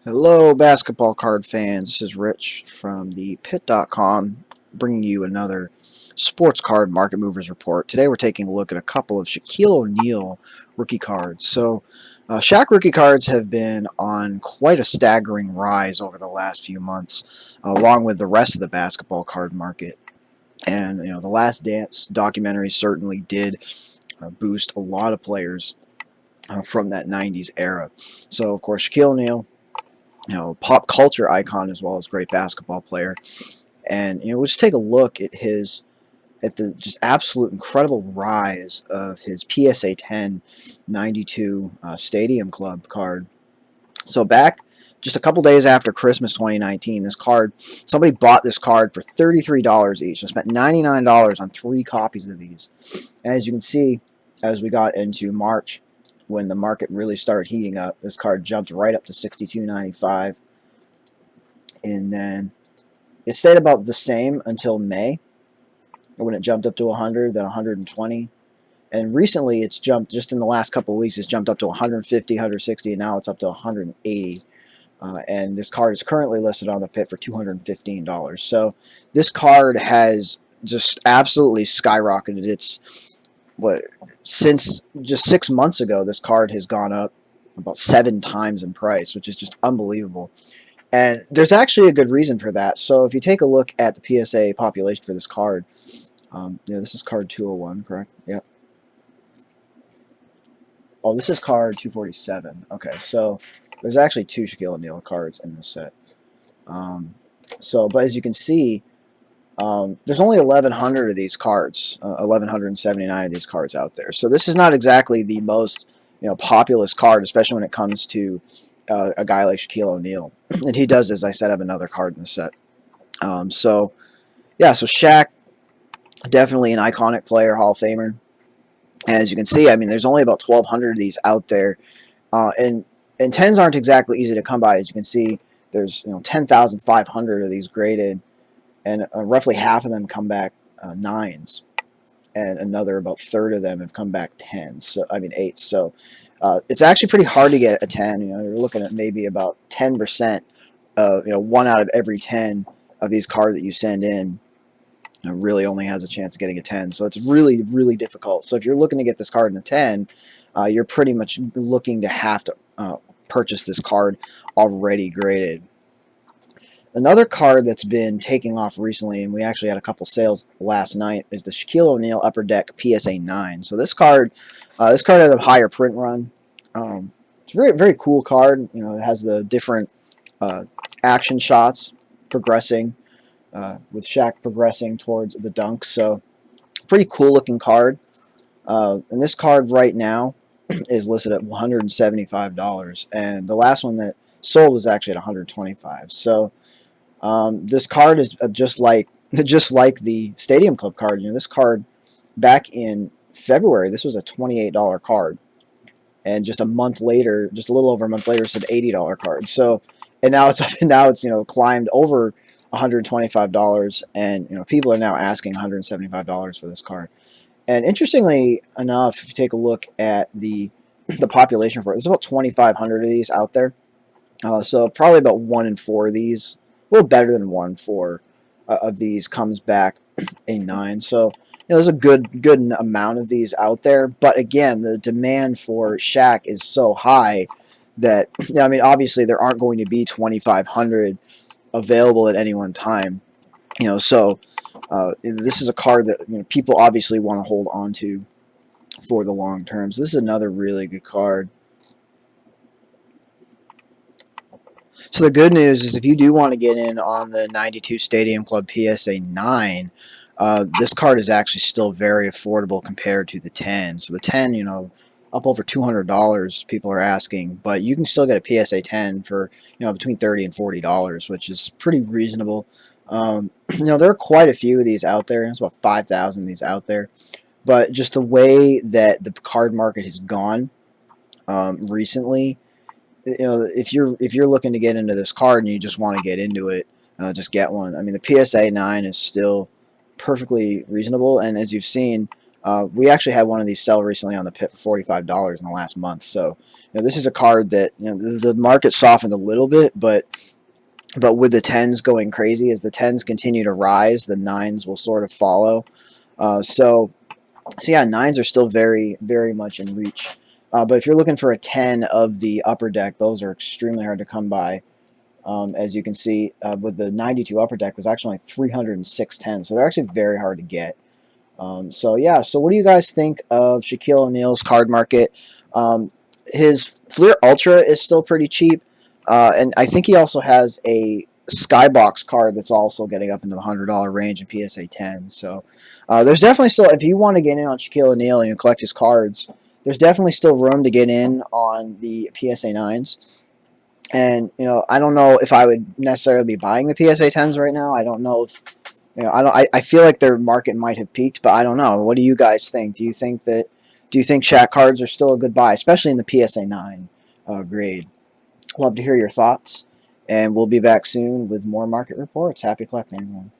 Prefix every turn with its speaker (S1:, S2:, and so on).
S1: Hello, basketball card fans. This is Rich from the Pit.com bringing you another sports card market movers report. Today we're taking a look at a couple of Shaquille O'Neal rookie cards. Shaq rookie cards have been on quite a staggering rise over the last few months, along with the rest of the basketball card market. And, The Last Dance documentary certainly did boost a lot of players from that 90s era. So, of course, Shaquille O'Neal, pop culture icon as well as great basketball player. And we'll just take a look at the just absolute incredible rise of his PSA 10 92 Stadium Club card. So back just a couple days after Christmas 2019, somebody bought this card for $33 each. So spent $99 on 3 copies of these. And as you can see, as we got into March, when the market really started heating up, this card jumped right up to $62.95, and then it stayed about the same until May, when it jumped up to 100, then 120, and recently it's jumped, just in the last couple of weeks, it's jumped up to 150, 160, and now it's up to 180. And this card is currently listed on the pit for $215. So this card has just absolutely skyrocketed. Since just 6 months ago, this card has gone up about 7 times in price, which is just unbelievable. And there's actually a good reason for that. So if you take a look at the PSA population for this card, this is card 201, correct? Yep. Oh, this is card 247. Okay, so there's actually 2 Shaquille O'Neal cards in this set. But as you can see, there's only 1,100 of these cards, 1,179 of these cards out there. So this is not exactly the most populous card, especially when it comes to a guy like Shaquille O'Neal. And he does, as I said, have another card in the set. So Shaq, definitely an iconic player, Hall of Famer. And as you can see, I mean, there's only about 1,200 of these out there, and 10s aren't exactly easy to come by. As you can see, there's 10,500 of these graded, and roughly half of them come back 9s, and another about third of them have come back 10s. So I mean 8s. So it's actually pretty hard to get a 10. You're looking at maybe about 10%. 1 out of every 10 of these cards that you send in really only has a chance of getting a 10. So it's really, really difficult. So if you're looking to get this card in a 10, you're pretty much looking to have to purchase this card already graded. Another card that's been taking off recently, and we actually had a couple sales last night, is the Shaquille O'Neal Upper Deck PSA 9. So this card had a higher print run. It's a very, very cool card. It has the different action shots progressing, with Shaq progressing towards the dunk. So pretty cool looking card. And this card right now is listed at $175, and the last one that sold was actually at $125. So this card is just like the Stadium Club card. This card back in February, this was a $28 card, and just a little over a month later, it's an $80 card. So, and now it's climbed over $125, and people are now asking $175 for this card. And interestingly enough, if you take a look at the population for it, there's about 2,500 of these out there. So probably about 1 in 4 of these, a little better than 1 in 4 of these comes back a 9. So there's a good amount of these out there. But again, the demand for Shaq is so high that I mean, obviously there aren't going to be 2,500 available at any one time. So this is a card that people obviously want to hold on to for the long term. So this is another really good card. So the good news is, if you do want to get in on the 92 Stadium Club PSA 9, this card is actually still very affordable compared to the 10. So the 10, up over $200 people are asking, but you can still get a PSA 10 for between $30 and $40, which is pretty reasonable. There are quite a few of these out there. There's about 5,000 of these out there, but just the way that the card market has gone recently, if you're looking to get into this card and you just want to get into it, just get one. I mean, the PSA 9 is still perfectly reasonable, and as you've seen, We actually had one of these sell recently on the pit for $45 in the last month. So this is a card that the market softened a little bit, but with the 10s going crazy, as the 10s continue to rise, the 9s will sort of follow. So yeah, 9s are still very, very much in reach. But if you're looking for a 10 of the upper deck, those are extremely hard to come by. As you can see, with the 92 upper deck, there's actually only 306 10s, so they're actually very hard to get. So yeah, so what do you guys think of Shaquille O'Neal's card market? His Fleer Ultra is still pretty cheap, and I think he also has a Skybox card that's also getting up into the $100 range in PSA 10. So there's definitely still, if you want to get in on Shaquille O'Neal and you collect his cards, there's definitely still room to get in on the PSA 9s. And I don't know if I would necessarily be buying the PSA 10s right now. I don't know if I feel like their market might have peaked, but I don't know. What do you guys think? Do you think Shaq cards are still a good buy, especially in the PSA 9 grade? Love to hear your thoughts, and we'll be back soon with more market reports. Happy collecting, everyone.